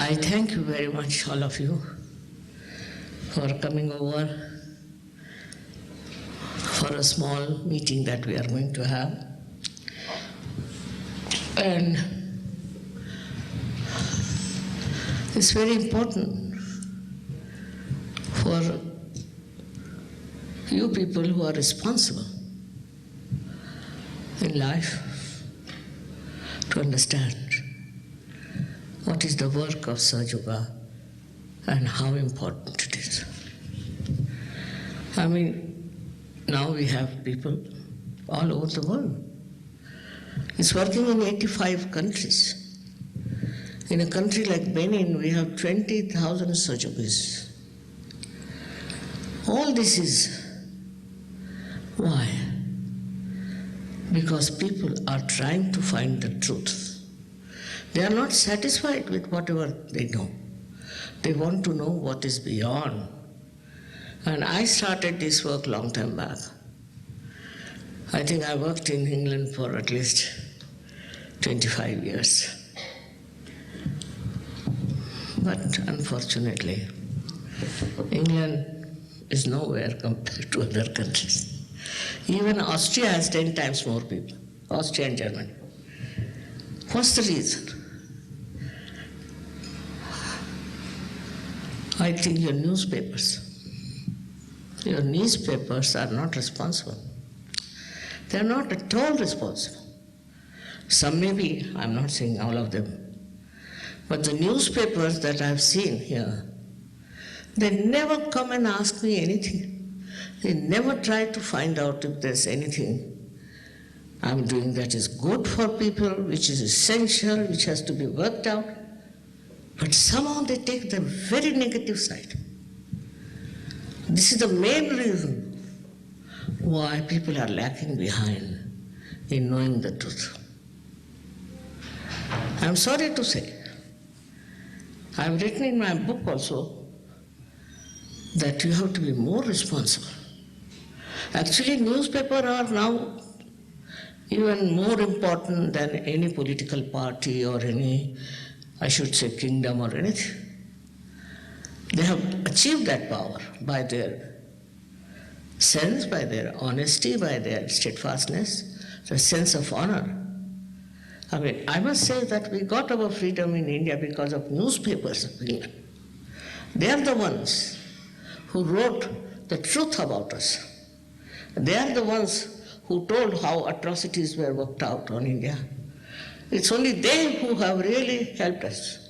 I thank you very much, all of you, for coming over for a small meeting that we are going to have. And it's very important for you people who are responsible in life to understand what is the work of Sahaja Yoga and how important it is. I mean, now we have people all over the world. It's working in 85 countries. In a country like Benin, we have 20,000 Sahaja Yogis. All this is why? Because people are trying to find the truth. They are not satisfied with whatever they know. They want to know what is beyond. And I started this work long time back. I think I worked in England for at least 25 years. But unfortunately, England is nowhere compared to other countries. Even Austria has 10 times more people, Austria and Germany. What's the reason? I think your newspapers are not responsible. They are not at all responsible. Some may be, I'm not saying all of them, but the newspapers that I've seen here, they never come and ask me anything. They never try to find out if there's anything I'm doing that is good for people, which is essential, which has to be worked out. But somehow they take the very negative side. This is the main reason why people are lacking behind in knowing the truth. I'm sorry to say, I've written in my book also that you have to be more responsible. Actually, newspapers are now even more important than any political party or any, I should say, kingdom or anything. They have achieved that power by their sense, by their honesty, by their steadfastness, the sense of honor. I mean, I must say that we got our freedom in India because of newspapers. They are the ones who wrote the truth about us. They are the ones who told how atrocities were worked out on India. It's only they who have really helped us.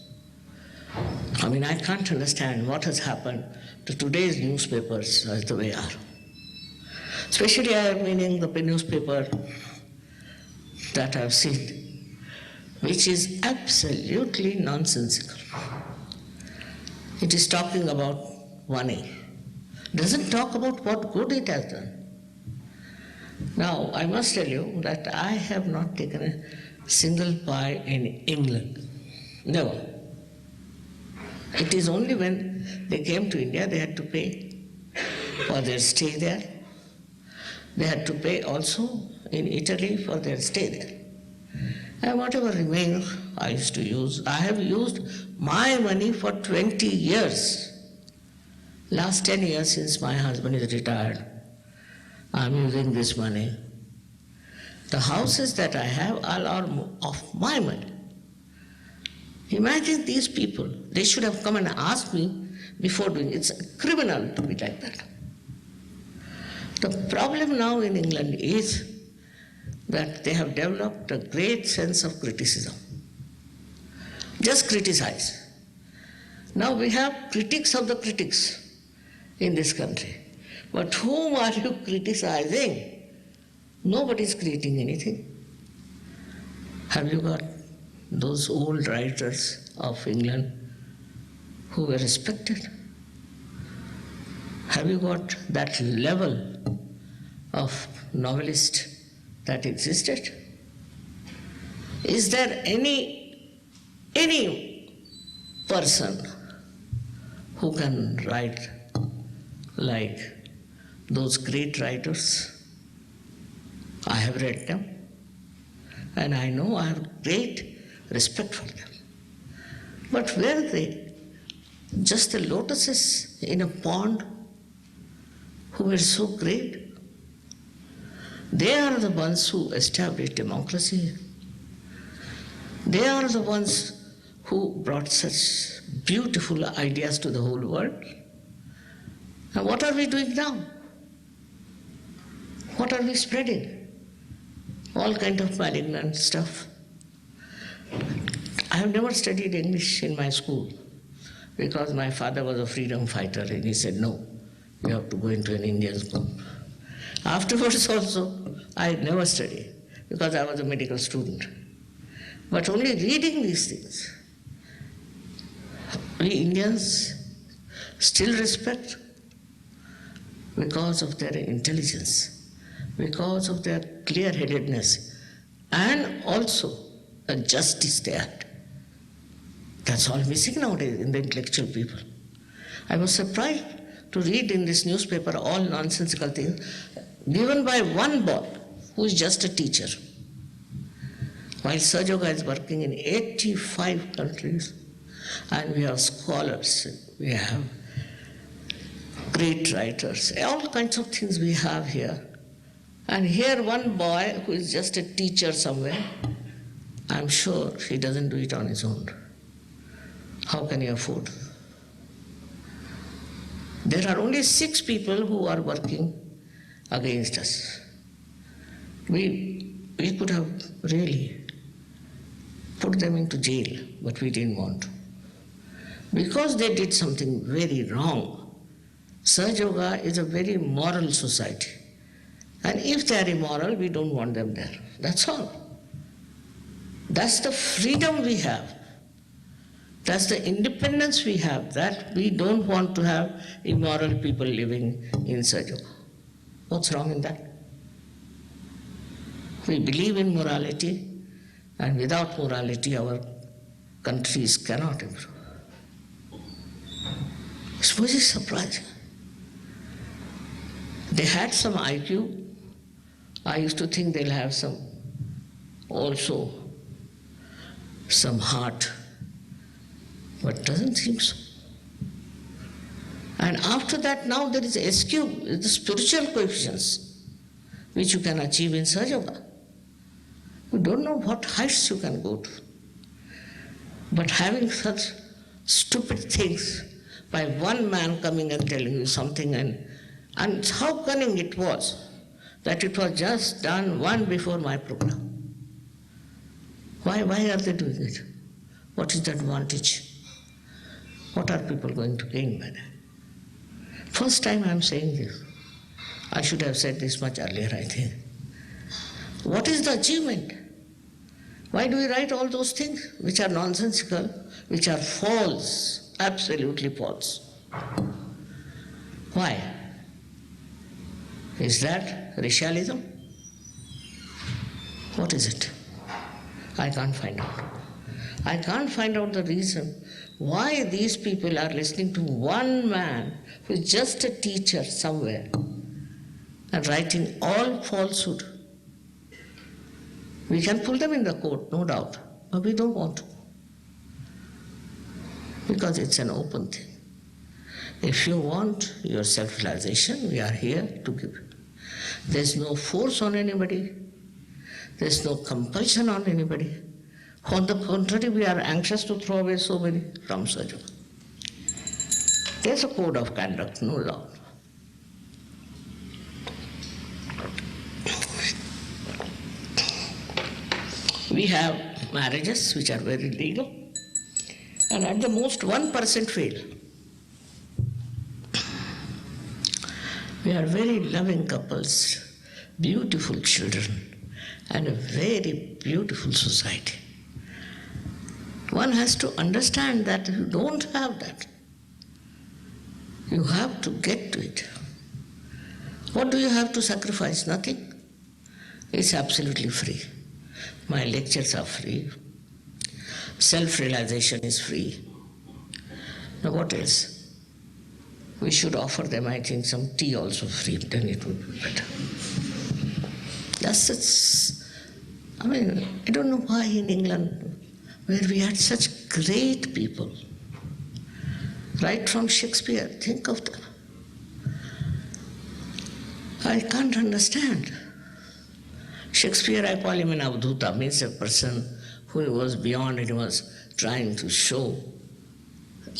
I mean, I can't understand what has happened to today's newspapers as the way they are. Especially I am meaning the newspaper that I've seen, which is absolutely nonsensical. It is talking about money. Doesn't talk about what good it has done. Now, I must tell you that I have not taken a single pie in England. Never. It is only when they came to India they had to pay for their stay there. They had to pay also in Italy for their stay there. And whatever remains I used to use. I have used my money for 20 years. Last 10 years since my husband is retired, I'm using this money. The houses that I have are of my money. Imagine these people. They should have come and asked me before doing it. It's criminal to be like that. The problem now in England is that they have developed a great sense of criticism. Just criticize. Now we have critics of the critics in this country. But whom are you criticizing? Nobody is creating anything. Have you got those old writers of England who were respected? Have you got that level of novelist that existed? Is there any person who can write like those great writers? I have read them, and I know I have great respect for them. But were they just the lotuses in a pond who were so great? They are the ones who established democracy. They are the ones who brought such beautiful ideas to the whole world. And what are we doing now? What are we spreading? All kind of malignant stuff. I have never studied English in my school because my father was a freedom fighter and he said, no, you have to go into an Indian school. Afterwards also, I never studied because I was a medical student. But only reading these things, we Indians still respect because of their intelligence, because of their clear-headedness, and also the justice they had. That's all missing nowadays in the intellectual people. I was surprised to read in this newspaper all nonsensical things given by one boy who is just a teacher. While Sahaja Yoga is working in 85 countries, and we have scholars, we have great writers, all kinds of things we have here. And here one boy who is just a teacher somewhere, I'm sure he doesn't do it on his own. How can he afford? There are only 6 people who are working against us. We could have really put them into jail, but we didn't want to. Because they did something very wrong. Sahaja Yoga is a very moral society. And if they are immoral, we don't want them there. That's all. That's the freedom we have. That's the independence we have, that we don't want to have immoral people living in Sahaja Yoga. What's wrong in that? We believe in morality, and without morality our countries cannot improve. It's very surprising. They had some IQ. I used to think they'll have some heart, but doesn't seem so. And after that, now there is SQ, the spiritual coefficients, which you can achieve in Sahaja Yoga. You don't know what heights you can go to. But having such stupid things by one man coming and telling you something, and how cunning it was, that it was just done one before my program. Why are they doing it? What is the advantage? What are people going to gain by that? First time I am saying this. I should have said this much earlier, I think. What is the achievement? Why do we write all those things which are nonsensical, which are false, absolutely false? Why? Is that racialism? What is it? I can't find out. I can't find out the reason why these people are listening to one man who is just a teacher somewhere and writing all falsehood. We can pull them in the court, no doubt, but we don't want to. Because it's an open thing. If you want your self-realization, we are here to give it. There's no force on anybody. There's no compulsion on anybody. On the contrary, we are anxious to throw away so many from Sahaja Yoga. There's a code of conduct, no doubt. We have marriages which are very legal, and at the most 1% fail. We are very loving couples, beautiful children, and a very beautiful society. One has to understand that you don't have that. You have to get to it. What do you have to sacrifice? Nothing. It's absolutely free. My lectures are free. Self-realization is free. Now what else? We should offer them, I think, some tea also free, then it would be better. I don't know why in England, where we had such great people. Right from Shakespeare, think of them. I can't understand. Shakespeare, I call him an avdhuta, means a person who was beyond and was trying to show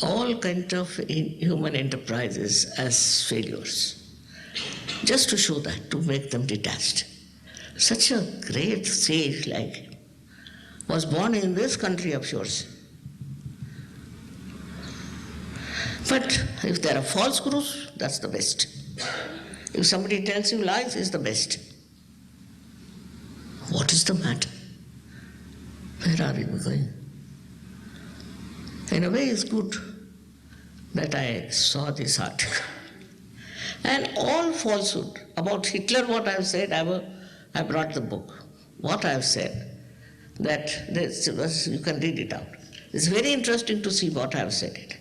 all kind of human enterprises as failures, just to show that, to make them detached. Such a great sage like him was born in this country of yours. But if there are false gurus, that's the best. If somebody tells you lies, it's the best. What is the matter? Where are we going? In a way, it's good that I saw this article. And all falsehood about Hitler, what I've said, I brought the book. What I've said, that you can read it out. It's very interesting to see what I've said it.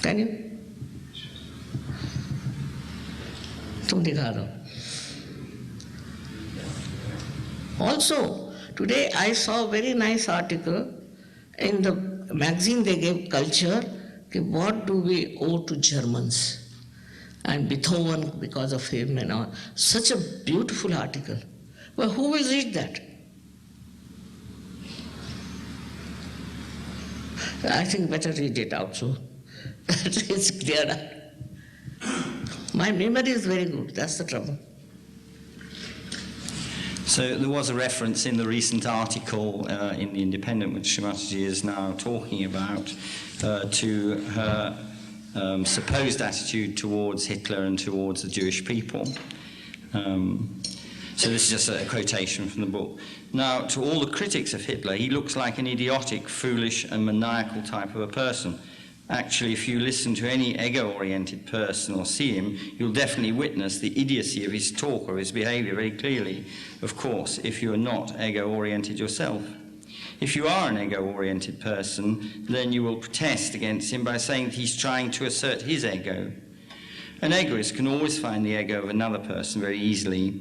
Can you? तुम दिखा दो. Also, today I saw a very nice article in the magazine they gave Culture, what do we owe to Germans? And Beethoven, because of him and all. Such a beautiful article. Well, who will read that? I think better read it out so that it's clearer. My memory is very good, that's the trouble. So there was a reference in the recent article in The Independent, which Shri Mataji is now talking about, to her supposed attitude towards Hitler and towards the Jewish people. So this is just a quotation from the book. Now, to all the critics of Hitler, he looks like an idiotic, foolish and maniacal type of a person. Actually, if you listen to any ego-oriented person or see him, you'll definitely witness the idiocy of his talk or his behavior very clearly, of course, if you are not ego-oriented yourself. If you are an ego-oriented person, then you will protest against him by saying that he's trying to assert his ego. An egoist can always find the ego of another person very easily,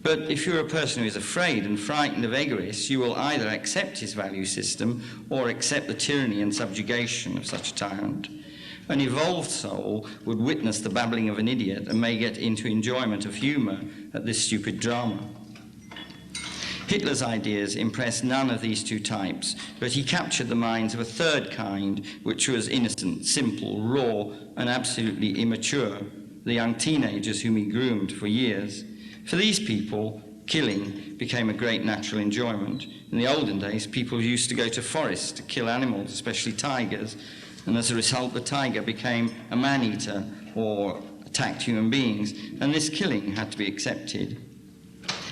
but if you're a person who is afraid and frightened of egoists, you will either accept his value system or accept the tyranny and subjugation of such a tyrant. An evolved soul would witness the babbling of an idiot and may get into enjoyment of humour at this stupid drama. Hitler's ideas impressed none of these two types, but he captured the minds of a third kind, which was innocent, simple, raw, and absolutely immature, the young teenagers whom he groomed for years. For these people, killing became a great natural enjoyment. In the olden days, people used to go to forests to kill animals, especially tigers, and as a result, the tiger became a man-eater or attacked human beings, and this killing had to be accepted.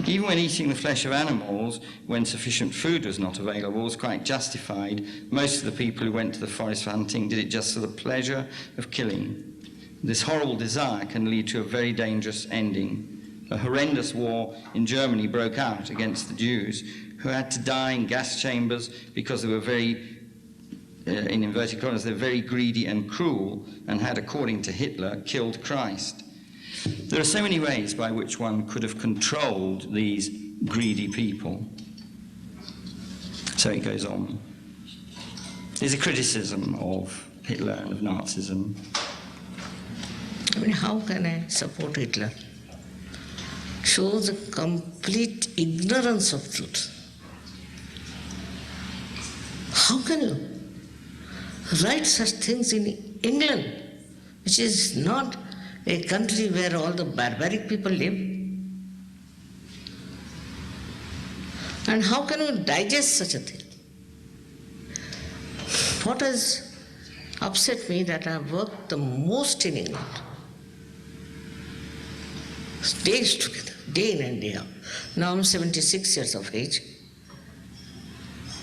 Even when eating the flesh of animals, when sufficient food was not available, was quite justified. Most of the people who went to the forest for hunting did it just for the pleasure of killing. This horrible desire can lead to a very dangerous ending. A horrendous war in Germany broke out against the Jews, who had to die in gas chambers because they were very, in inverted commas, they were very greedy and cruel, and had, according to Hitler, killed Christ. There are so many ways by which one could have controlled these greedy people. So it goes on. There's a criticism of Hitler and of Nazism. I mean, how can I support Hitler? Shows a complete ignorance of truth. How can you write such things in England, which is not a country where all the barbaric people live? And how can you digest such a thing? What has upset me that I have worked the most in England, days together, day in and day out. Now I'm 76 years of age.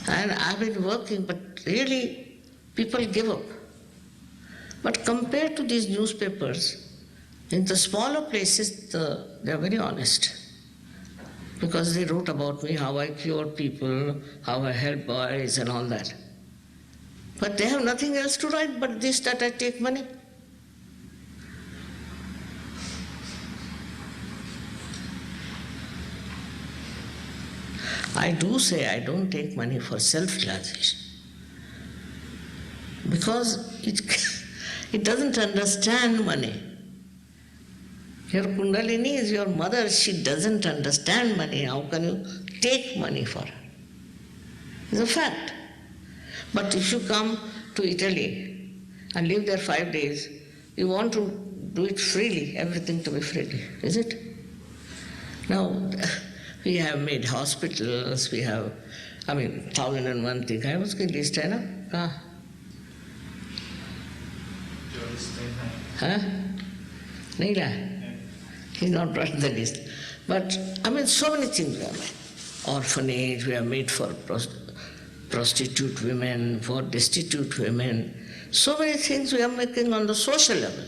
And I've been working, but really people give up. But compared to these newspapers, in the smaller places, they're very honest. Because they wrote about me, how I cured people, how I help boys and all that. But they have nothing else to write but this, that I take money. I do say I don't take money for self-realization. Because it doesn't understand money. Your Kundalini is your mother, she doesn't understand money. How can you take money for her? It's a fact. But if you come to Italy and live there 5 days, you want to do it freely, everything to be freely, is it? Now, we have made hospitals, we have, 1001 thing. I was going to list, hai na? Huh? Nahi la? He's not brought the list. But, so many things we have made. Orphanage, we have made for prostitute women, for destitute women. So many things we are making on the social level.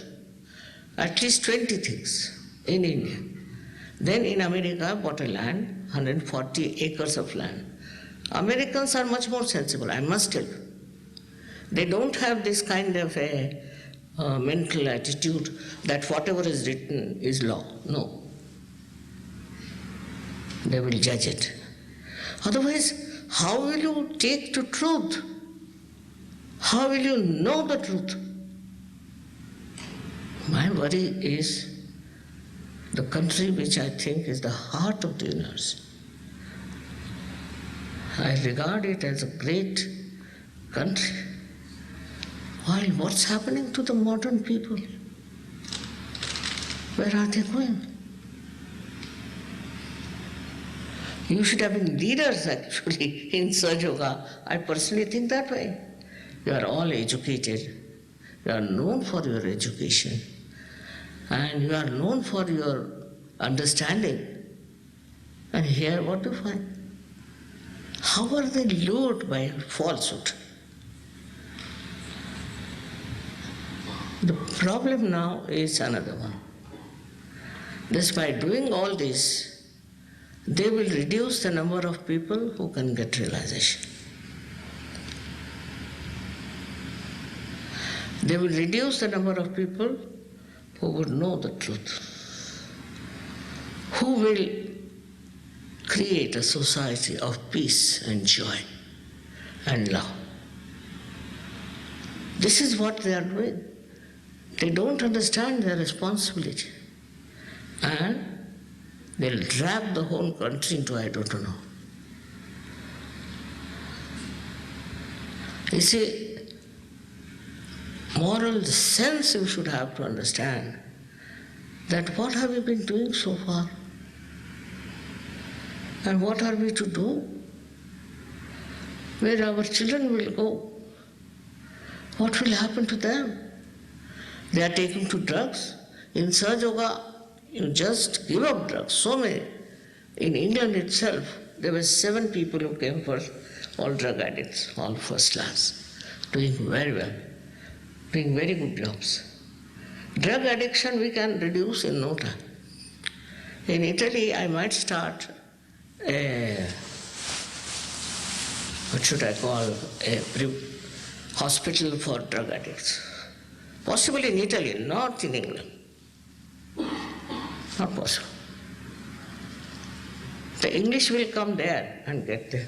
At least 20 things in India. Then in America, bought a land, 140 acres of land. Americans are much more sensible, I must tell you. They don't have this kind of a mental attitude that whatever is written is law. No. They will judge it. Otherwise, how will you take to truth? How will you know the truth? My worry is the country which I think is the heart of the universe. I regard it as a great country. While what's happening to the modern people? Where are they going? You should have been leaders actually in Sahaja Yoga. I personally think that way. You are all educated. You are known for your education. And you are known for your understanding. And here what do you find? How are they lured by falsehood? The problem now is another one. Just by doing all this, they will reduce the number of people who can get realization. They will reduce the number of people who would know the truth, who will create a society of peace and joy and love. This is what they are doing. They don't understand their responsibility. And they'll drag the whole country into I don't know. You see, moral sense you should have to understand that what have we been doing so far? And what are we to do? Where our children will go? What will happen to them? They are taken to drugs. In Sahaja Yoga, you just give up drugs. So many. In England itself, there were 7 people who came for all drug addicts, all first class, doing very well, doing very good jobs. Drug addiction we can reduce in no time. In Italy, I might start a hospital for drug addicts. Possible in Italy, not in England. Not possible. The English will come there and get there.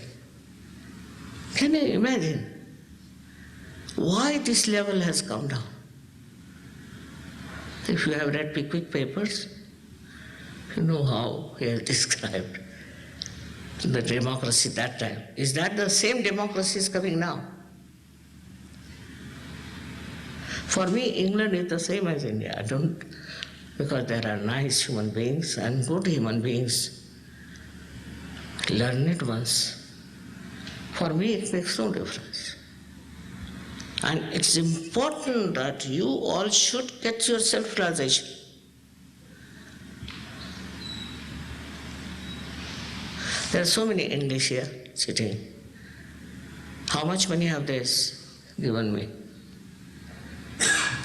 Can you imagine why this level has come down? If you have read Pickwick papers, you know how he has described the democracy that time. Is that the same democracy is coming now? For me, England is the same as India. I don't, because there are nice human beings and good human beings, learned ones. For me, it makes no difference. And it's important that you all should get your self-realization. There are so many English here sitting. How much money have they given me?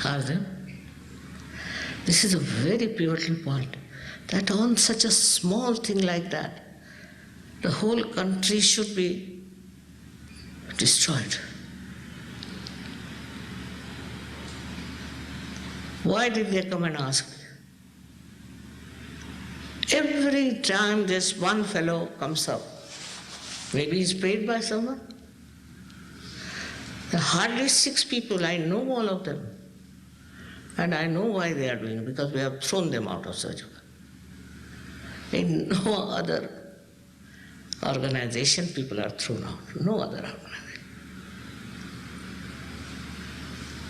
Ask them. This is a very pivotal point, that on such a small thing like that, the whole country should be destroyed. Why did they come and ask me? Every time this one fellow comes up, maybe he's paid by someone, There are hardly 6 people, I know all of them. And I know why they are doing it, because we have thrown them out of Sahaja Yoga. In no other organization people are thrown out, no other organization.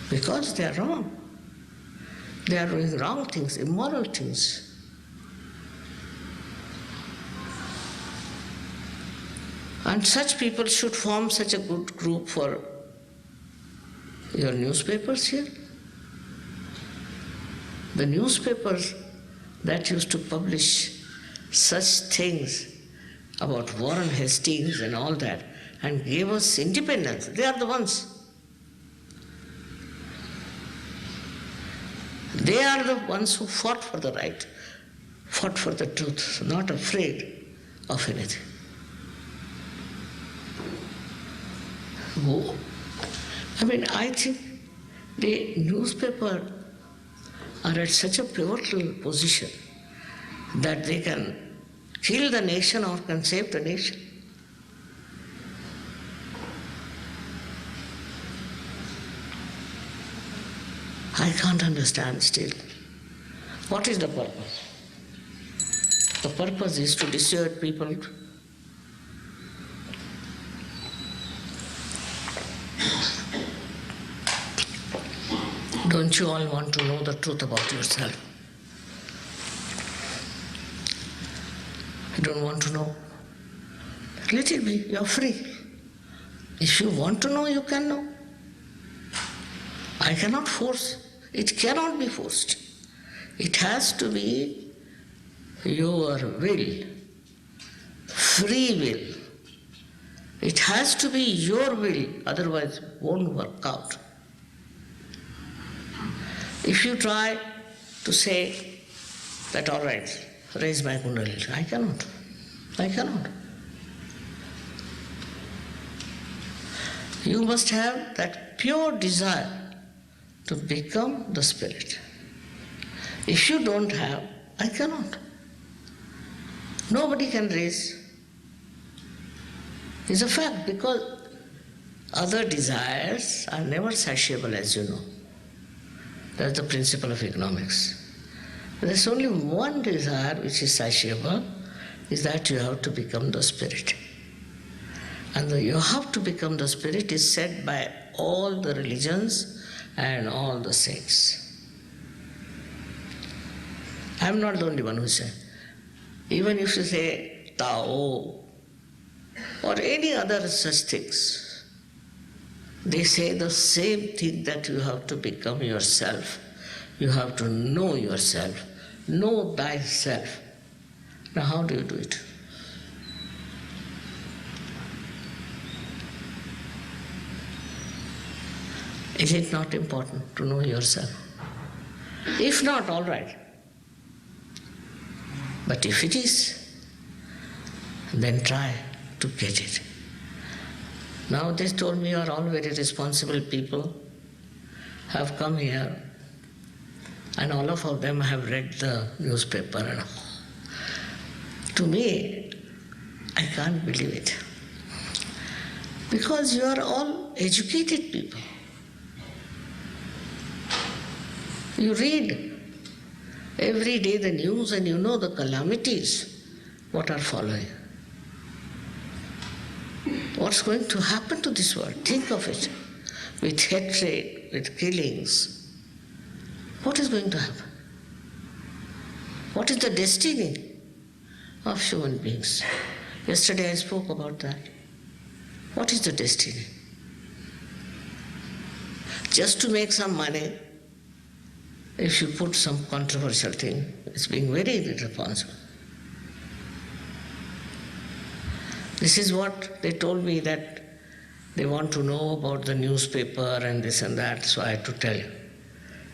Because they are wrong. They are doing wrong things, immoral things. And such people should form such a good group for your newspapers here. The newspapers that used to publish such things about Warren Hastings and all that and gave us independence, they are the ones. They are the ones who fought for the right, fought for the truth, not afraid of anything. Oh. I think the newspaper are at such a pivotal position that they can kill the nation or can save the nation. I can't understand still. What is the purpose? The purpose is to dissuade people. Don't you all want to know the truth about yourself? You don't want to know? Let it be, you're free. If you want to know, you can know. I cannot force. It cannot be forced. It has to be your will, free will. It has to be your will, otherwise it won't work out. If you try to say that, all right, raise my kundalini, I cannot. I cannot. You must have that pure desire to become the spirit. If you don't have, I cannot. Nobody can raise. It's a fact, because other desires are never satiable, as you know. That's the principle of economics. There's only one desire which is satiable, is that you have to become the spirit. And the you have to become the spirit is said by all the religions and all the saints. I'm not the only one who said. Even if you say Tao or any other such things, they say the same thing, that you have to become yourself. You have to know yourself. Know thyself. Now how do you do it? Is it not important to know yourself? If not, all right. But if it is, then try to get it. Now they told me you are all very responsible people, have come here, and all of them have read the newspaper and all. To me, I can't believe it. Because you are all educated people. You read every day the news and you know the calamities what are following. What's going to happen to this world? Think of it. With hatred, with killings. What is going to happen? What is the destiny of human beings? Yesterday I spoke about that. What is the destiny? Just to make some money, if you put some controversial thing, it's being very irresponsible. This is what they told me, that they want to know about the newspaper and this and that, so I had to tell you.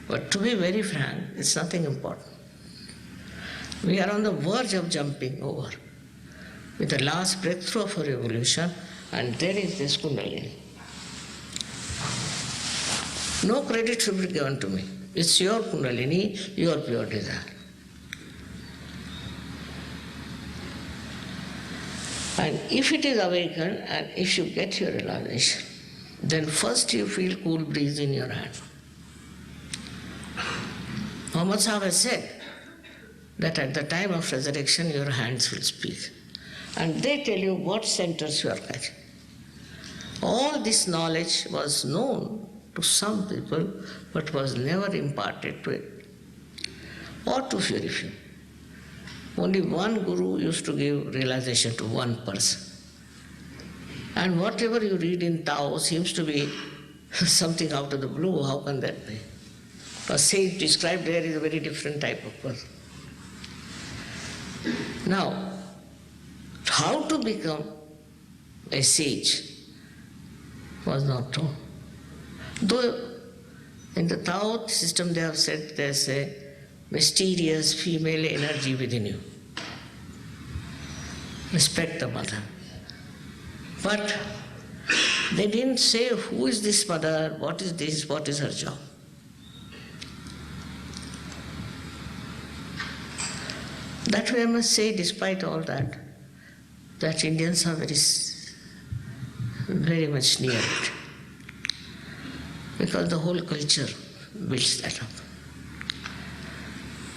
But to be very frank, it's nothing important. We are on the verge of jumping over with the last breakthrough of a revolution, and there is this kundalini. No credit should be given to me. It's your kundalini, your pure desire. And if it is awakened, and if you get your realization, then first you feel cool breeze in your hand. Muhammad Sahib has said that at the time of resurrection your hands will speak. And they tell you what centers you are catching. All this knowledge was known to some people but was never imparted to it, or to very few. Only one guru used to give realization to one person. And whatever you read in Tao seems to be something out of the blue. How can that be? A sage described there is a very different type of person. Now, how to become a sage was not known. Though in the Tao system they have said there's a mysterious female energy within you. Respect the mother. But they didn't say who is this mother, what is this, what is her job. That way I must say, despite all that Indians are very much near it. Because the whole culture builds that up.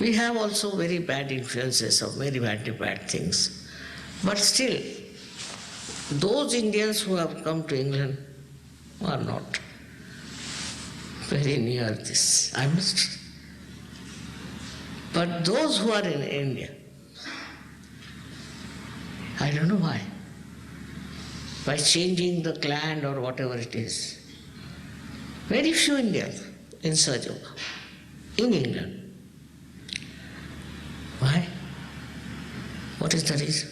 We have also very bad influences of very bad things. But still, those Indians who have come to England are not very near this, I must. But those who are in India, I don't know why, by changing the clan or whatever it is, very few Indians in Sahaja Yoga, in England. Why? What is the reason?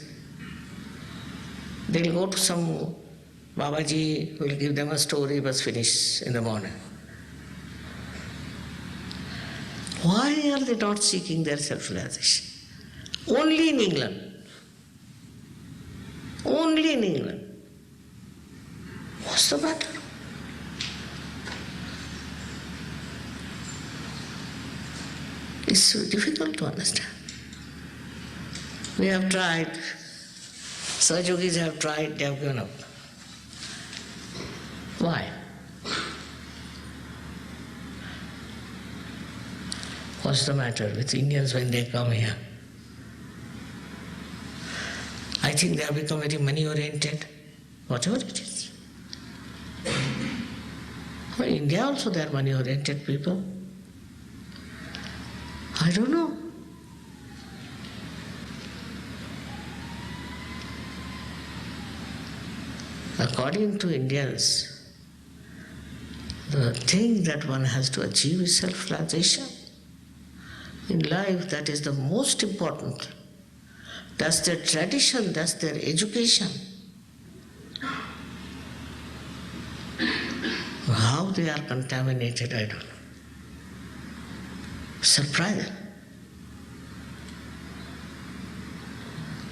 They'll go to some Babaji who will give them a story, was finished in the morning. Why are they not seeking their self-realization? Only in England. Only in England. What's the matter? It's so difficult to understand. We have tried. Sahaja Yogis have tried, they have given up. Why? What's the matter with Indians when they come here? I think they have become very money-oriented, whatever it is. In India also they are money-oriented people. I don't know. According to Indians, the thing that one has to achieve is self-realization. In life, that is the most important. That's their tradition, that's their education. How they are contaminated, I don't know. Surprising.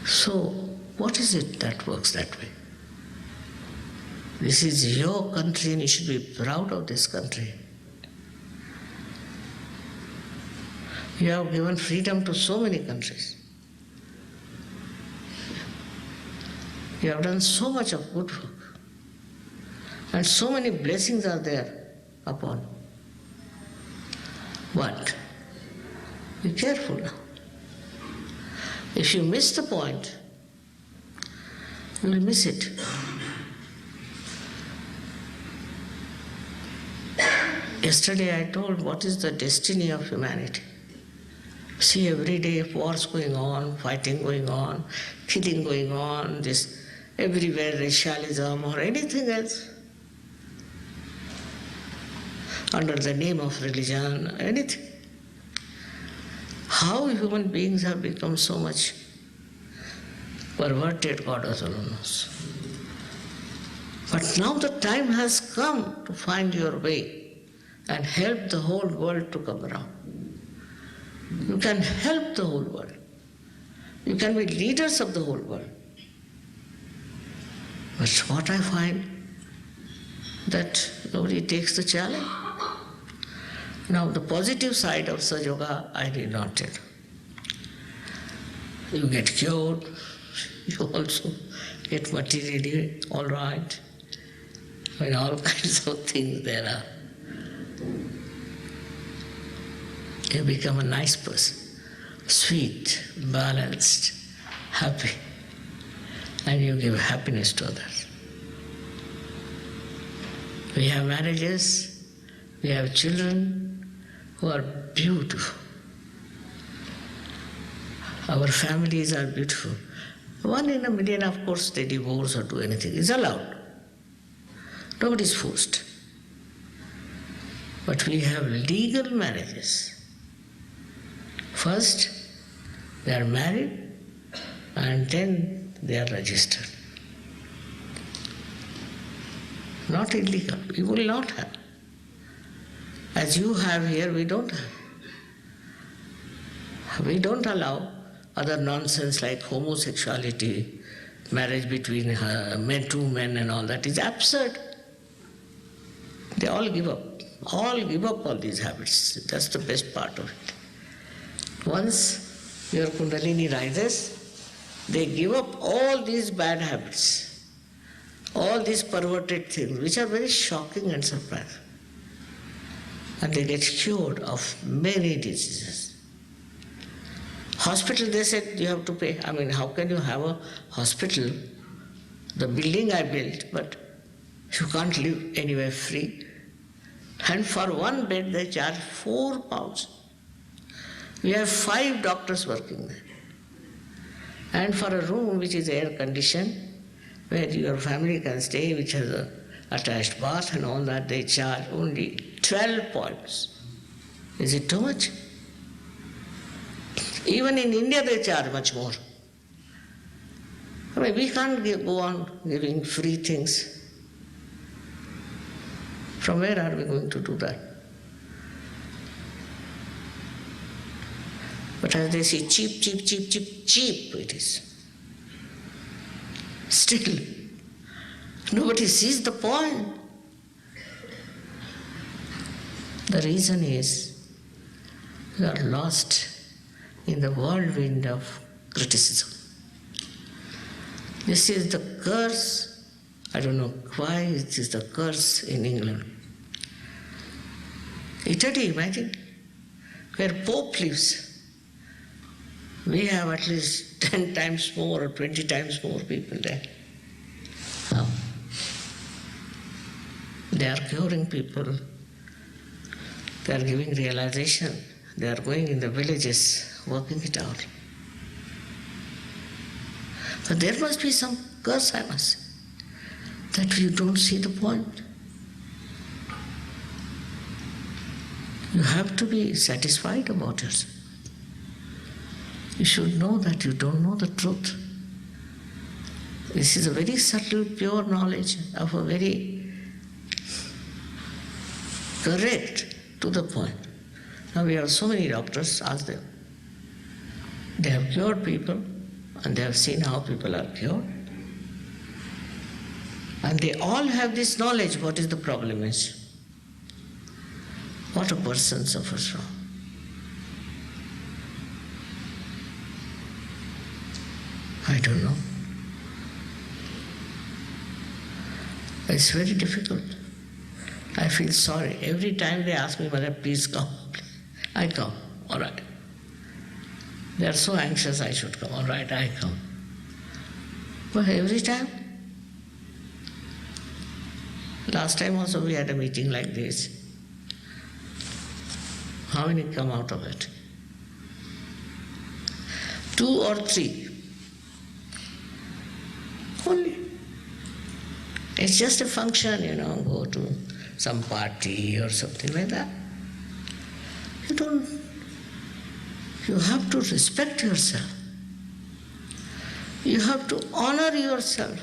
So, what is it that works that way? This is your country and you should be proud of this country. You have given freedom to so many countries. You have done so much of good work. And so many blessings are there upon you. But be careful now. If you miss the point, you will miss it. Yesterday I told what is the destiny of humanity. See, every day wars going on, fighting going on, killing going on, this everywhere racialism or anything else. Under the name of religion, anything. How human beings have become so much perverted, God alone knows. But now the time has come to find your way and help the whole world to come around. You can help the whole world. You can be leaders of the whole world. But what I find, that nobody takes the challenge. Now the positive side of Sahaja Yoga, I did not tell. You get cured, you also get materially all right. When all kinds of things there are. You become a nice person, sweet, balanced, happy, and you give happiness to others. We have marriages, we have children who are beautiful. Our families are beautiful. 1 in a million, of course, they divorce or do anything. It's allowed. Nobody is forced. But we have legal marriages. First, they are married and then they are registered. Not illegal. We will not have. As you have here, we don't have. We don't allow other nonsense like homosexuality, marriage between men, 2 men and all that is absurd. They all give up. All give up all these habits. That's the best part of it. Once your Kundalini rises, they give up all these bad habits, all these perverted things, which are very shocking and surprising. And they get cured of many diseases. Hospital, they said you have to pay. I mean, how can you have a hospital, the building I built, but you can't live anywhere free? And for 1 bed they charge £4. We have 5 doctors working there. And for a room which is air conditioned, where your family can stay, which has an attached bath and all that, they charge only 12 points. Is it too much? Even in India they charge much more. I mean, we can't go on giving free things. From where are we going to do that? But as they say, cheap it is. Still, nobody sees the point. The reason is we are lost in the whirlwind of criticism. This is the curse. I don't know why it is the curse in England. Italy, imagine, where Pope lives. We have at least 10 times more or 20 times more people there. How? They are curing people. They are giving realization. They are going in the villages, working it out. But there must be some curse, I must say, that you don't see the point. You have to be satisfied about yourself. You should know that you don't know the truth. This is a very subtle, pure knowledge of a very correct, to the point. Now we have so many doctors, ask them. They have cured people and they have seen how people are cured. And they all have this knowledge what is the problem is. What a person suffers from. I don't know. It's very difficult. I feel sorry. Every time they ask me, Mother, please come. I come. All right. They are so anxious I should come. All right, I come. But every time, last time also we had a meeting like this. How many come out of it? 2 or 3. Only. It's just a function, go to some party or something like that. You have to respect yourself. You have to honor yourself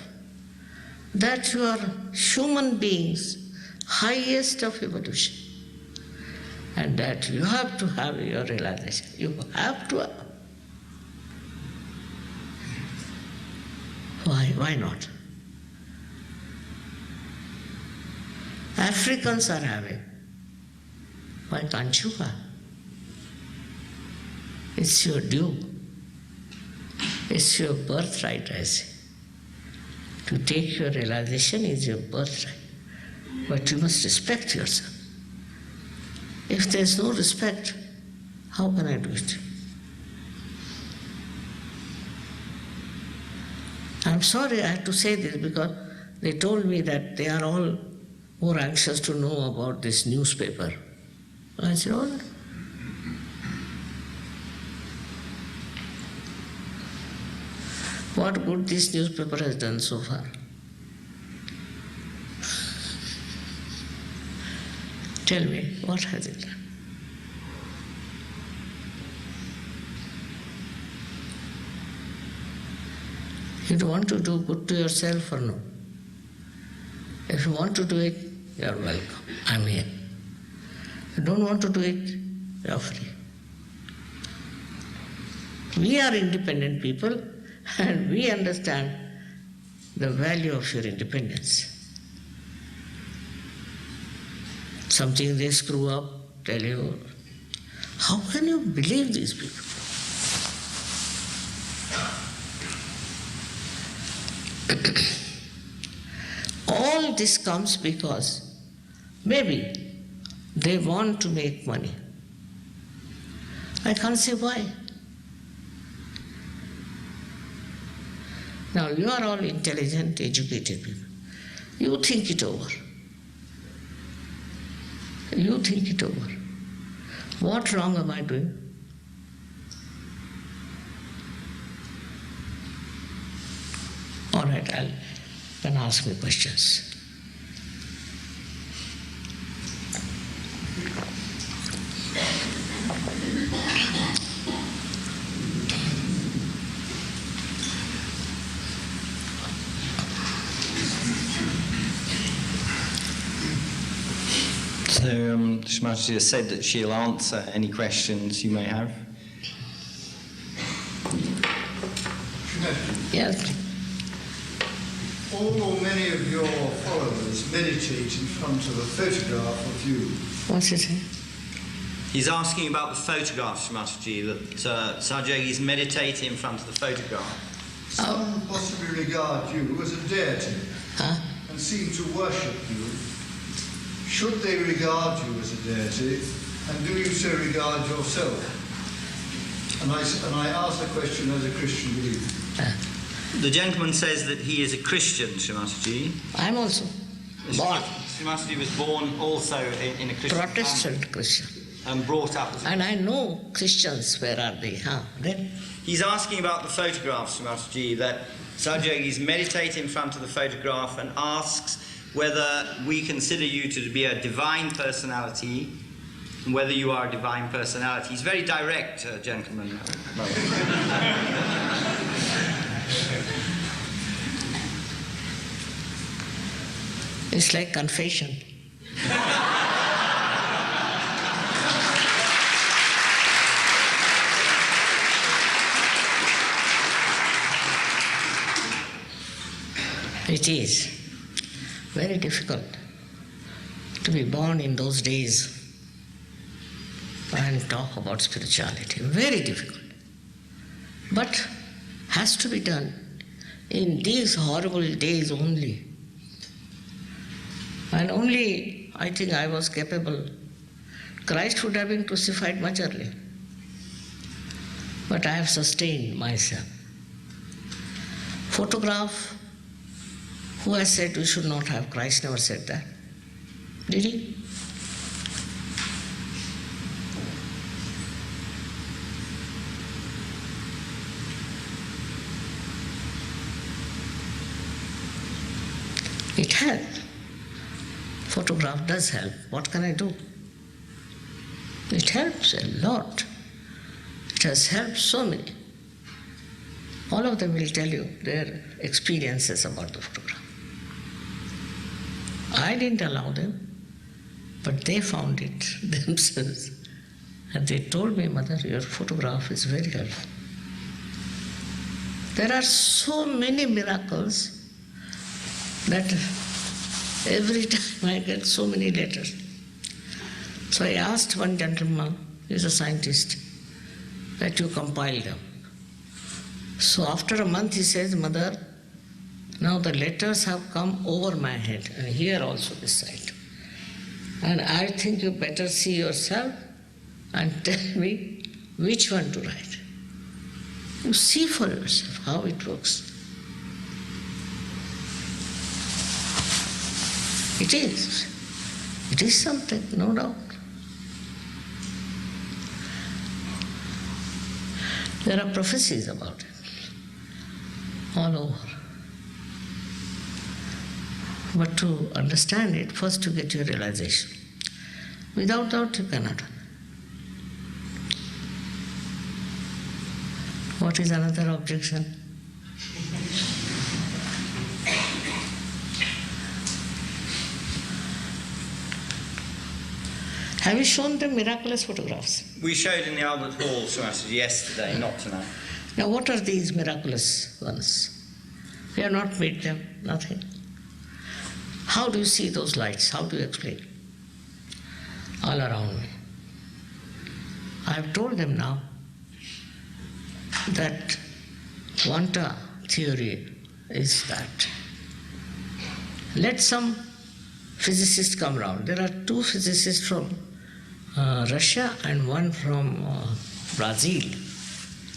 that you are human beings, highest of evolution. And that you have to have your realization. You have to have. Why not? Africans are having. Why can't you have? It's your due. It's your birthright, I say. To take your realization is your birthright. But you must respect yourself. If there is no respect, how can I do it? I'm sorry I had to say this because they told me that they are all more anxious to know about this newspaper. I said, oh, what good this newspaper has done so far? Tell me, what has it done? You want to do good to yourself or no? If you want to do it, you are welcome. I'm here. If you don't want to do it, you are free. We are independent people and we understand the value of your independence. Something they screw up, tell you, how can you believe these people? All this comes because maybe they want to make money. I can't say why. Now you are all intelligent, educated people. You think it over. You think it over. What wrong am I doing? All right, you can ask me questions. So, Shri has said that she'll answer any questions you may have. Yes. All or many of your followers meditate in front of a photograph of you. What's it say? He's asking about the photographs, Mataji, that Sahajayogas meditate in front of the photograph. Some possibly regard you as a deity and seem to worship you. Should they regard you as a deity, and do you so regard yourself? And I ask the question as a Christian believer. The gentleman says that he is a Christian, Mataji. I'm also born. Mataji was born also in a Christian Protestant family. Christian. And brought up as a And I know Christians, where are they? Then? He's asking about the photographs, Mataji, that Sahajayogas meditate in front of the photograph and asks whether we consider you to be a divine personality, and whether you are a divine personality. He's very direct, gentleman. It's like confession. It is very difficult to be born in those days and talk about spirituality. Very difficult. But has to be done in these horrible days only. And only I think I was capable. Christ would have been crucified much earlier. But I have sustained myself. Photograph, who has said we should not have? Christ never said that. Did he? It helps. Photograph does help. What can I do? It helps a lot. It has helped so many. All of them will tell you their experiences about the photograph. I didn't allow them, but they found it themselves. And they told me, Mother, your photograph is very helpful. There are so many miracles that every time I get so many letters. So I asked one gentleman, he's a scientist, that you compile them. So after a month he says, Mother, Now the letters have come over my head, and here also this side. And I think you better see yourself and tell me which one to write. You see for yourself how it works. It is. It is something, no doubt. There are prophecies about it all over. But to understand it, first you get your realization. Without doubt, you cannot. What is another objection? Have you shown them miraculous photographs? We showed in the Albert Hall, Mataji, yesterday, not tonight. Now what are these miraculous ones? We have not made them, nothing. How do you see those lights? How do you explain? All around me. I have told them now that quanta theory is that. Let some physicists come around. There are two physicists from Russia and one from Brazil.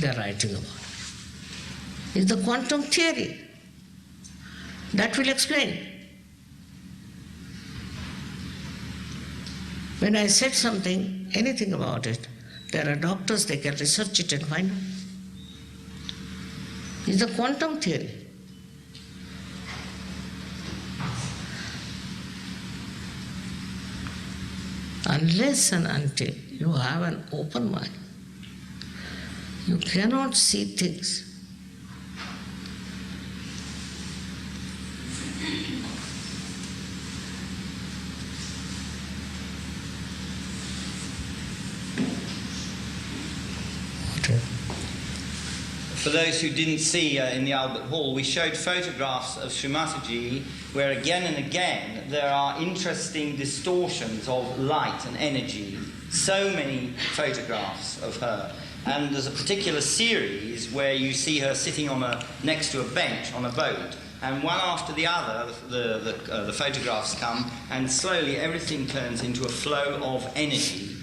They are writing about it. It's the quantum theory. That will explain. When I said something, anything about it, there are doctors, they can research it and find out. It's the quantum theory. Unless and until you have an open mind, you cannot see things. For those who didn't see in the Albert Hall, we showed photographs of Shri Mataji where again and again there are interesting distortions of light and energy. So many photographs of her. And there's a particular series where you see her sitting next to a bench on a boat. And one after the other, the photographs come, and slowly everything turns into a flow of energy.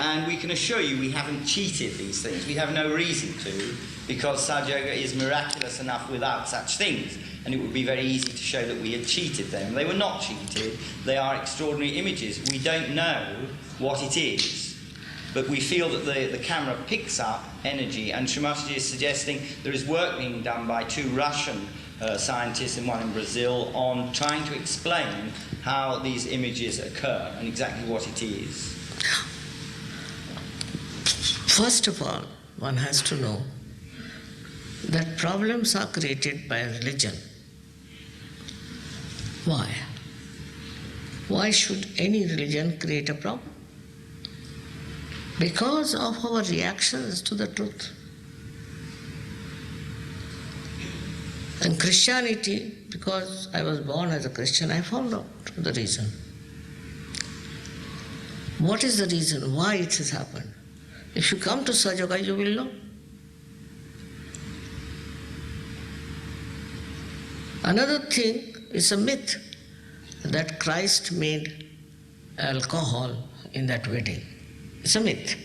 And we can assure you we haven't cheated these things. We have no reason to, because Sahaja Yoga is miraculous enough without such things. And it would be very easy to show that we had cheated them. They were not cheated. They are extraordinary images. We don't know what it is, but we feel that the camera picks up energy. And Shri Mataji is suggesting there is work being done by two Russian scientists and one in Brazil on trying to explain how these images occur and exactly what it is. First of all, one has to know that problems are created by religion. Why? Why should any religion create a problem? Because of our reactions to the truth. And Christianity, because I was born as a Christian, I found out the reason. What is the reason why it has happened? If you come to Sahaja Yoga, you will know. Another thing is a myth that Christ made alcohol in that wedding. It's a myth.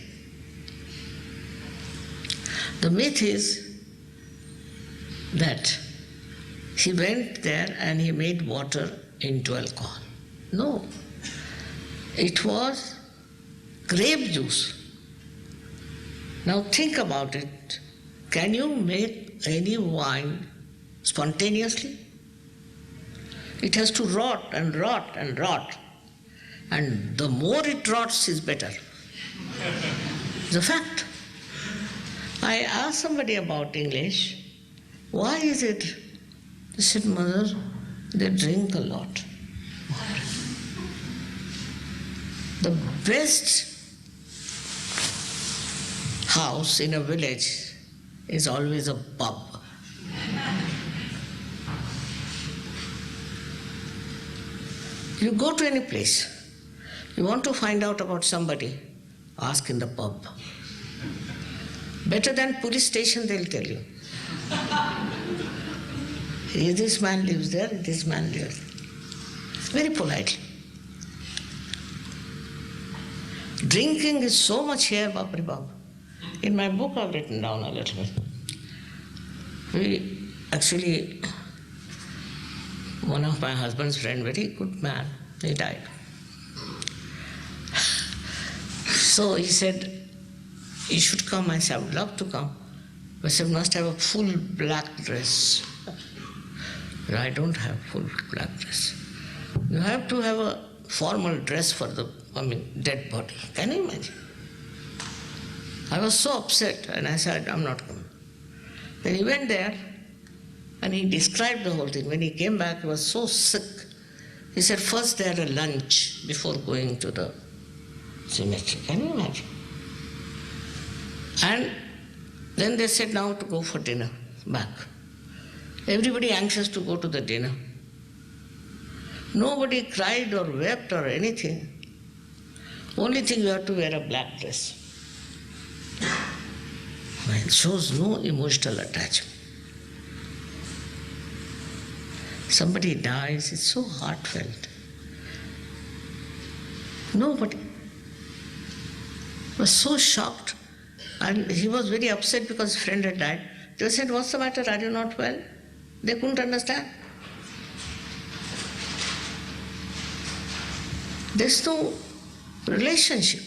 The myth is that he went there and he made water into alcohol. No. It was grape juice. Now think about it. Can you make any wine spontaneously? It has to rot and rot and rot. And the more it rots is better. It's a fact. I asked somebody about English, why is it? They said, Mother, they drink a lot. The best house in a village is always a pub. You go to any place, you want to find out about somebody, ask in the pub. Better than police station, they'll tell you. This man lives there, this man lives there. Very politely. Drinking is so much here, Bapri Bab. In my book I've written down a little bit. One of my husband's friend, very good man, he died. So he said, you should come. I said, I would love to come. But I must have a full black dress. But I don't have full black dress. You have to have a formal dress for the dead body. Can you imagine? I was so upset and I said, I'm not coming. Then he went there and he described the whole thing. When he came back, he was so sick. He said, first they had a lunch before going to the cemetery. Can you imagine? And then they said now to go for dinner back. Everybody anxious to go to the dinner. Nobody cried or wept or anything. Only thing, you have to wear a black dress. It shows no emotional attachment. Somebody dies, it's so heartfelt. Nobody was so shocked, and he was very upset because his friend had died. They said, what's the matter, are you not well? They couldn't understand. There's no relationship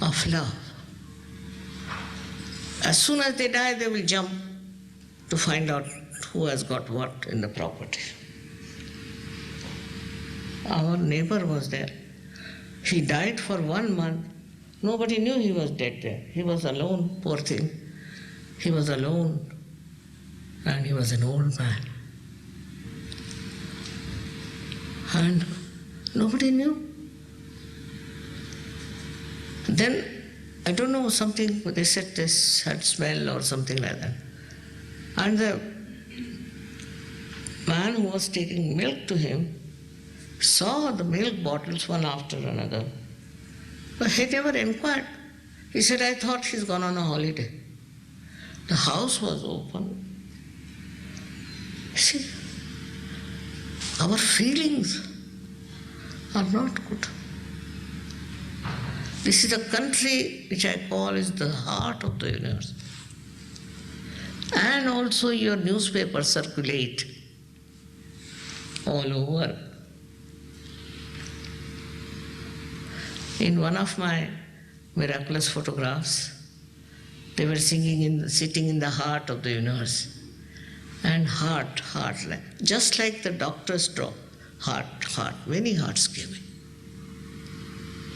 of love. As soon as they die, they will jump to find out who has got what in the property. Our neighbor was there. He died for 1 month. Nobody knew he was dead there. He was alone, poor thing. He was alone. And he was an old man. And nobody knew. Then, I don't know, something, they said this had smell or something like that. And the man who was taking milk to him saw the milk bottles one after another. But he never inquired. He said, I thought she's gone on a holiday. The house was open. See, our feelings are not good. This is a country which I call is the heart of the universe. And also your newspapers circulate all over. In one of my miraculous photographs, they were sitting in the heart of the universe. And heart, just like the doctors draw, heart, many hearts came in.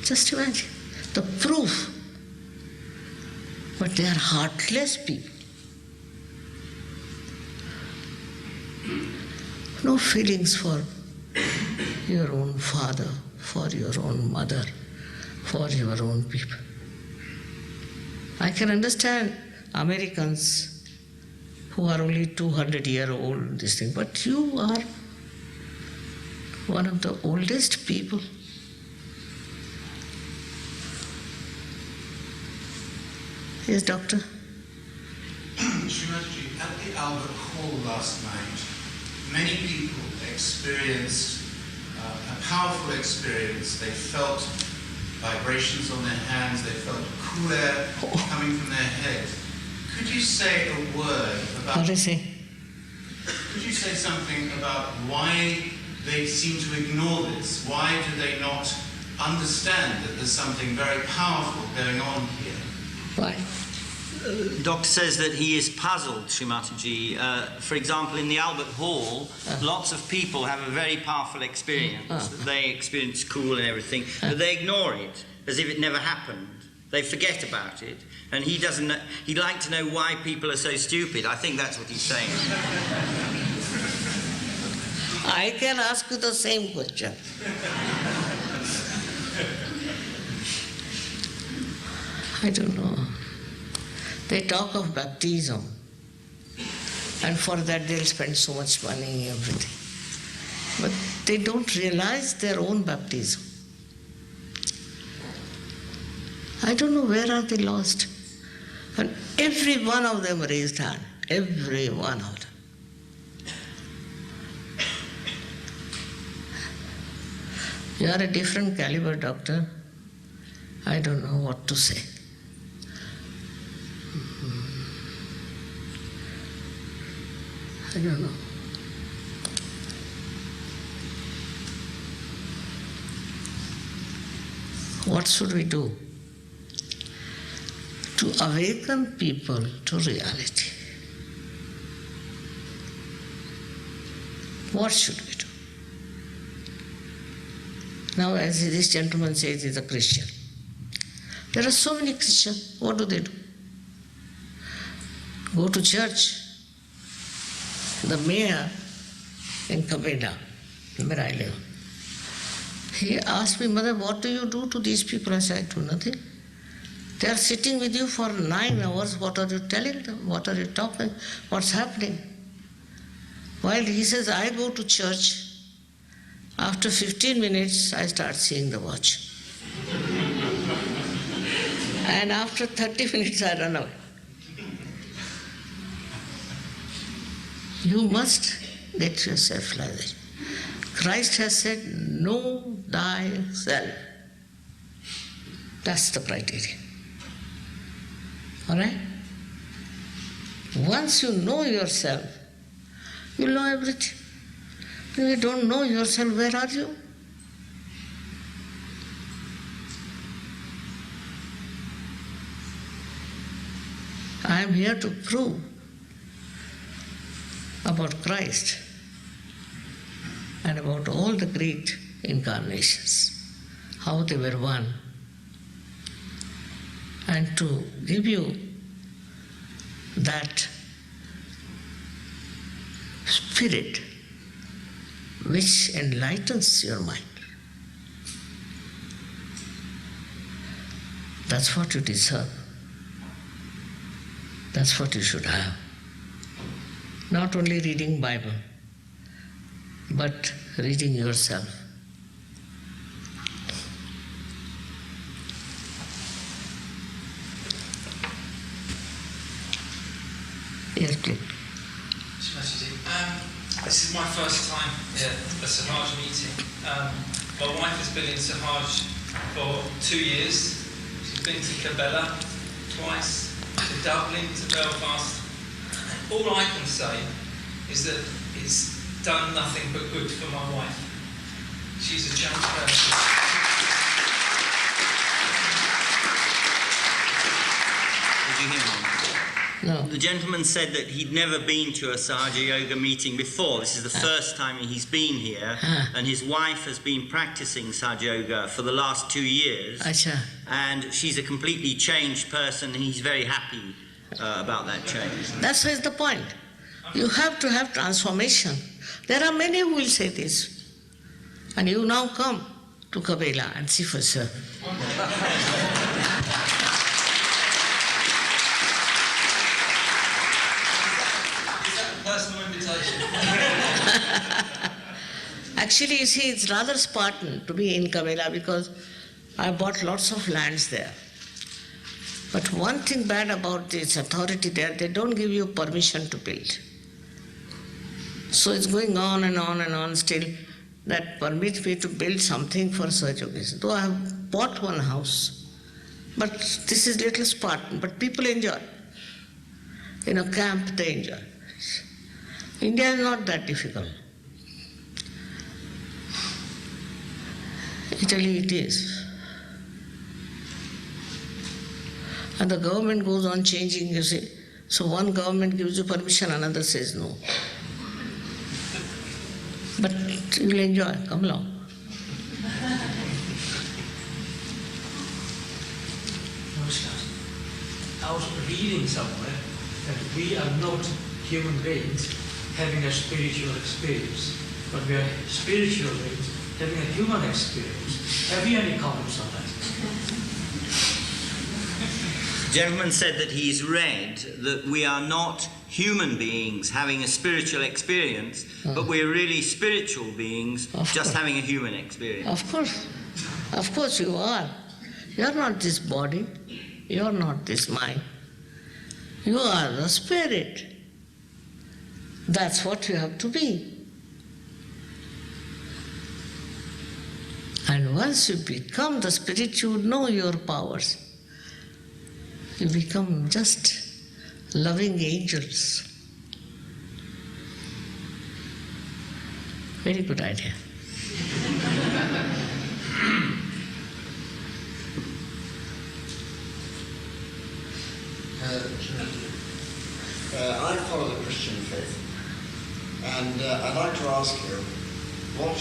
Just imagine the proof. But they are heartless people. No feelings for your own father, for your own mother, for your own people. I can understand Americans who are only 200-year-old, this thing, but you are one of the oldest people. Yes, doctor? Shrimaji, at the Albert Hall last night, many people experienced a powerful experience. They felt vibrations on their hands, they felt cool air coming from their head. Could you say a word about... What is it? Could you say something about why they seem to ignore this? Why do they not understand that there's something very powerful going on here? Why? The doctor says that he is puzzled, Shri Mataji. For example, in the Albert Hall, lots of people have a very powerful experience. They experience cool and everything, but they ignore it as if it never happened. They forget about it, and he doesn't know, he'd like to know why people are so stupid. I think that's what he's saying. I can ask you the same question. I don't know. They talk of baptism, and for that they'll spend so much money, everything. But they don't realize their own baptism. I don't know where are they lost. And every one of them raised hand. Every one of them. You are a different caliber, doctor. I don't know what to say. I don't know. What should we do to awaken people to reality? What should we do? Now, as this gentleman says, he's a Christian. There are so many Christians. What do they do? Go to church. The mayor in Kabeda, where I live, he asked me, Mother, what do you do to these people? I said, I do nothing. They are sitting with you for 9 hours. What are you telling them? What are you talking? What's happening? While he says, I go to church. After 15 minutes, I start seeing the watch. And after 30 minutes, I run away. You must get yourself realized. Christ has said, know thyself. That's the criteria. All right? Once you know yourself, you'll know everything. If you don't know yourself, where are you? I am here to prove about Christ and about all the great incarnations, how they were one, and to give you that spirit which enlightens your mind. That's what you deserve. That's what you should have. Not only reading Bible, but reading yourself. Yes, please. This is my first time at a Sahaja meeting. My wife has been in Sahaj for 2 years. She's been to Cabela twice, to Dublin, to Belfast. All I can say is that it's done nothing but good for my wife. She's a changed person. Did you hear me? No. The gentleman said that he'd never been to a Sahaja Yoga meeting before. This is the first time he's been here, and his wife has been practicing Sahaja Yoga for the last 2 years. Acha. And she's a completely changed person, and he's very happy about that change. That's the point. You have to have transformation. There are many who will say this. And you now come to Kabela and see for yourself. Personal invitation. Actually, you see, it's rather Spartan to be in Kabela because I bought lots of lands there. But one thing bad about this authority there, they don't give you permission to build. So it's going on and on and on still. That permits me to build something for Sahaja. Though I have bought one house, but this is little Spartan, but people enjoy. In a camp, they enjoy. India is not that difficult. Italy it is. And the government goes on changing, you see. So one government gives you permission, another says no. But you'll enjoy, come along. I was reading somewhere that we are not human beings having a spiritual experience, but we are spiritual beings having a human experience. Have you any comments on that? The gentleman said that he's read that we are not human beings having a spiritual experience, but we're really spiritual beings just having a human experience. Of course you are. You're not this body, you're not this mind. You are the spirit. That's what you have to be. And once you become the spirit, you know your powers. You become just loving angels. Very good idea. I follow the Christian faith, and I'd like to ask you what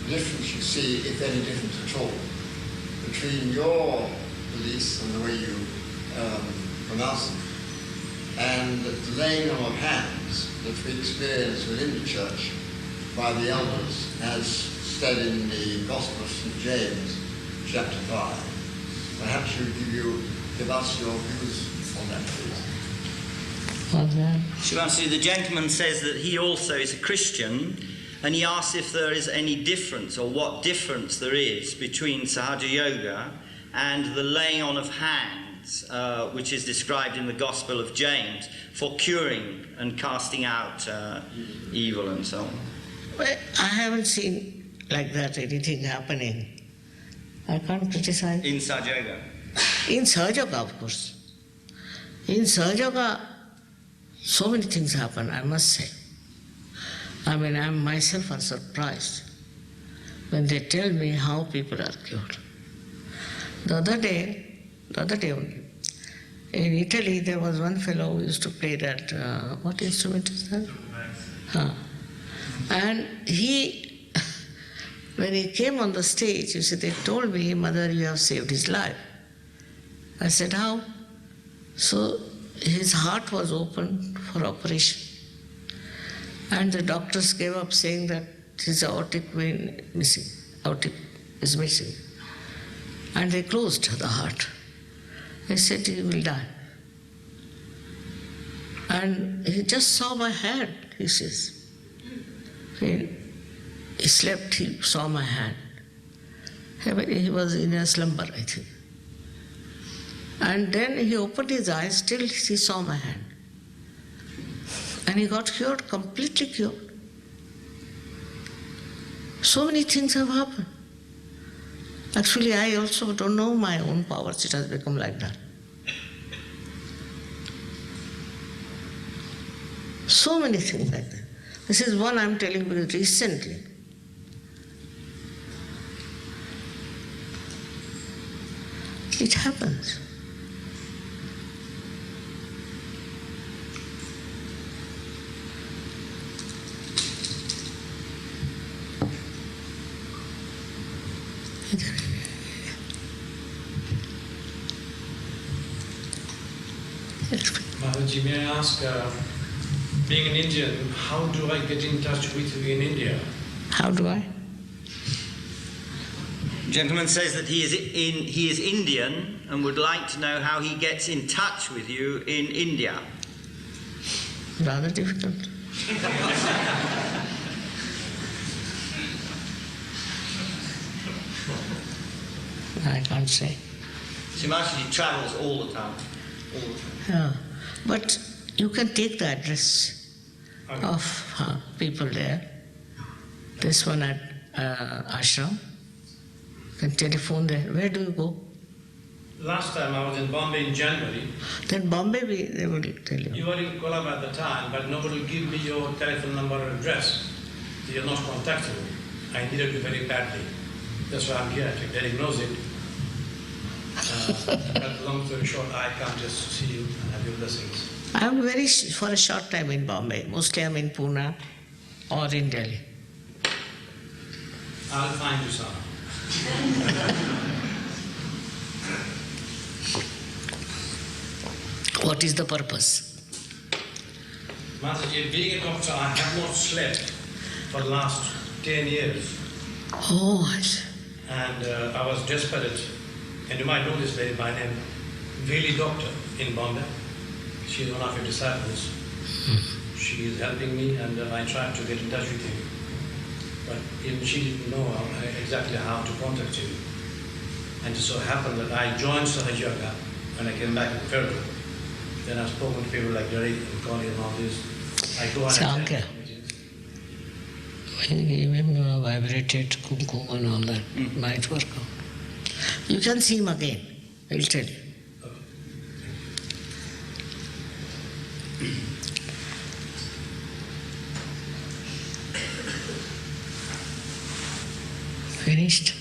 difference you see, if any difference at all, between your beliefs and the way you pronounce them, and the laying on of hands that we experience within the church by the elders, as said in the Gospel of St. James, chapter 5. Perhaps you give us your views on that, please. Shri, the gentleman says that he also is a Christian, and he asks if there is any difference, or what difference there is, between Sahaja Yoga and the laying on of hands, which is described in the Gospel of James, for curing and casting out evil and so on. Well, I haven't seen like that anything happening. I can't criticize. In Sahaja Yoga? In Sahaja Yoga, of course. In Sahaja Yoga, so many things happen, I must say. I mean, I myself am surprised when they tell me how people are cured. The other day only, in Italy, there was one fellow who used to play that, what instrument is that? And he, when he came on the stage, you see, they told me, Mother, you have saved his life. I said, how? So his heart was open for operation. And the doctors gave up saying that his aortic vein missing, aortic is missing. And they closed the heart. They said he will die. And he just saw my hand, he says. He slept, he saw my hand. He was in a slumber, I think. And then he opened his eyes, still he saw my hand. And he got cured, completely cured. So many things have happened. Actually, I also don't know my own powers, it has become like that. So many things like that. This is one I'm telling you recently. It happens. Mataji, may I ask, being an Indian, how do I get in touch with you in India? How do I? The gentleman says that he is Indian and would like to know how he gets in touch with you in India. Rather difficult. I can't say. Mataji travels all the time. Yeah. But you can take the address of people there. This one at ashram. You can telephone there. Where do you go? Last time I was in Bombay in January. Then Bombay they will tell you. You were in Colaba at the time, but nobody will give me your telephone number or address. You are not contactable. I needed you very badly. That's why I'm here. Derek knows it. But long story short, I come just to see you and have your blessings. I am for a short time in Bombay. Mostly I am in Pune or in Delhi. I'll find you some. What is the purpose? Mataji, being a doctor, I have not slept for the last 10 years. Oh, And I was desperate. And you might know this lady by name, Veli Doctor in Bombay. She is one of your disciples. She is helping me, and I tried to get in touch with you. But even she didn't know exactly how to contact you. And it so happened that I joined Sahaja Yoga when I came back in February. Then I've spoken to people like Devi and Connie and all this. I go and attend meetings. Give him vibrated kumkum and all that. Might work out. You can see him again. I will tell you. Finished?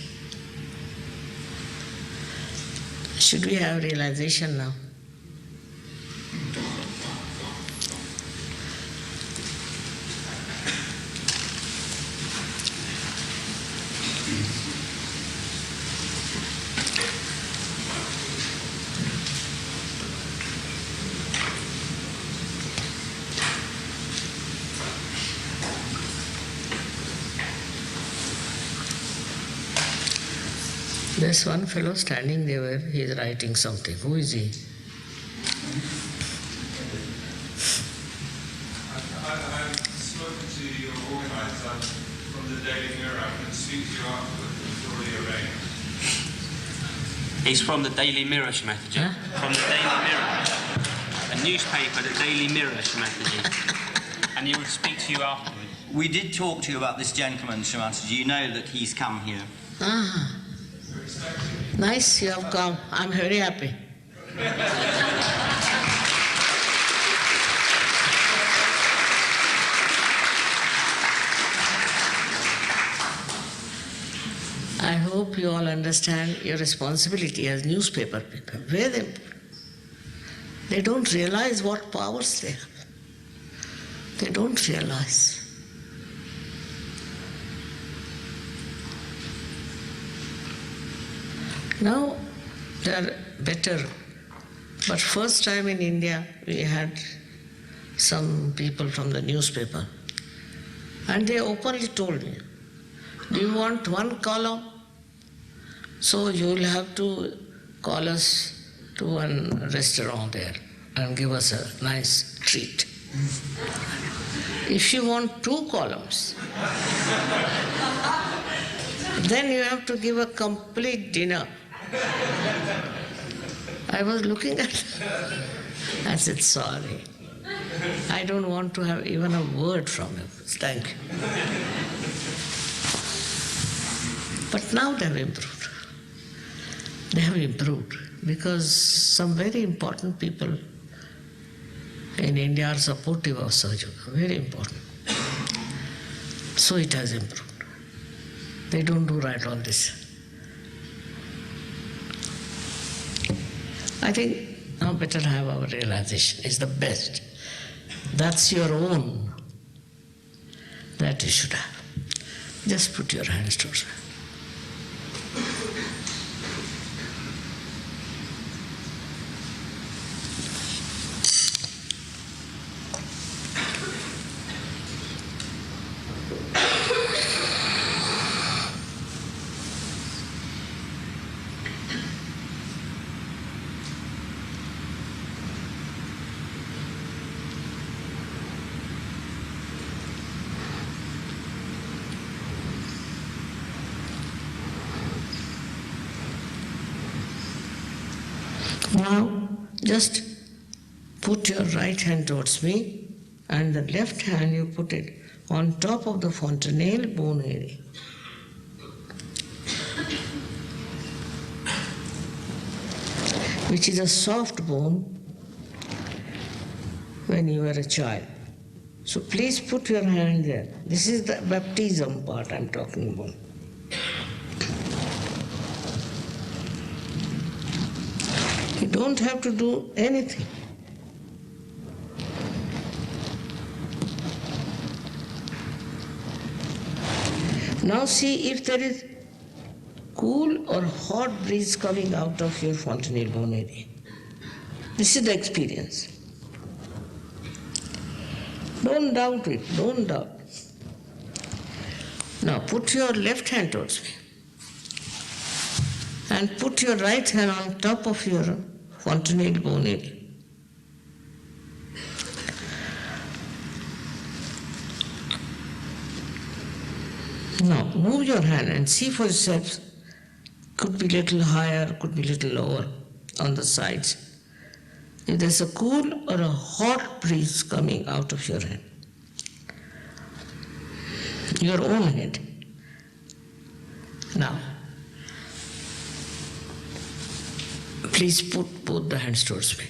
Should we have realization now? There's one fellow standing there, he is writing something. Who is he? I've spoken to your organizer from the Daily Mirror. I can speak to you afterwards. It's already arranged. He's from the Daily Mirror, Mataji. Huh? From the Daily Mirror. A newspaper, the Daily Mirror, Mataji. And he will speak to you afterwards. We did talk to you about this gentleman, Mataji. You know that he's come here. Ah, nice, you have come. I'm very happy. I hope you all understand your responsibility as newspaper people. Wear them. They don't realize what powers they have. They don't realize. Now they are better, but first time in India we had some people from the newspaper and they openly told me, do you want one column? So you will have to call us to one restaurant there and give us a nice treat. If you want 2 columns, then you have to give a complete dinner. I was looking at it. I said, sorry. I don't want to have even a word from you. Thank you. But now they have improved. They have improved because some very important people in India are supportive of Sahaja Yoga. Very important. So it has improved. They don't do right all this. I think now better have our realization. It's the best. That's your own. That you should have. Just put your hands towards it. Now, just put your right hand towards me and the left hand you put it on top of the fontanelle bone area. Which is a soft bone when you were a child. So please put your hand there. This is the baptism part I'm talking about. You don't have to do anything. Now see if there is cool or hot breeze coming out of your fontanelle bone area. This is the experience. Don't doubt it, don't doubt. Now put your left hand towards me and put your right hand on top of your fontanelle bone area. Now move your hand and see for yourself. Could be little higher, could be little lower on the sides. If there's a cool or a hot breeze coming out of your hand. your own head. Now, please put both the hands towards me.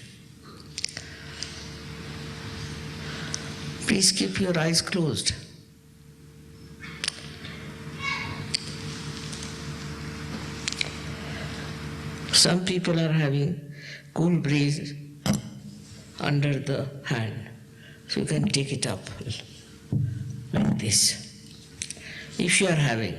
Please keep your eyes closed. Some people are having cool breeze under the hand, so you can take it up like this. If you are having,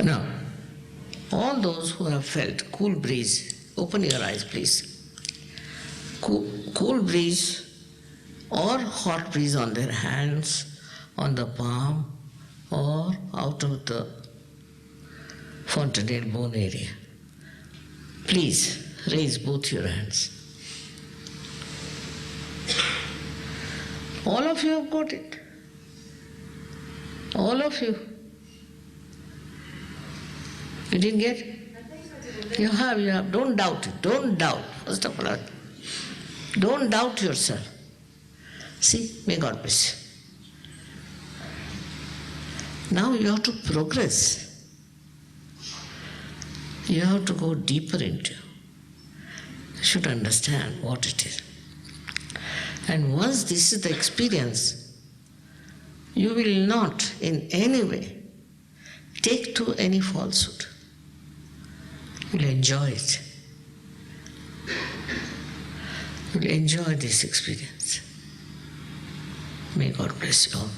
now, all those who have felt cool breeze, open your eyes please. Cool breeze or hot breeze on their hands, on the palm, or out of the fontanel bone area. Please raise both your hands. All of you have got it. All of you. You didn't get it? You have. Don't doubt it. Don't doubt. First of all, don't doubt yourself. See, may God bless you. Now you have to progress. You have to go deeper into. You should understand what it is. And once this is the experience, you will not in any way take to any falsehood. You will enjoy it. You will enjoy this experience. May God bless you all.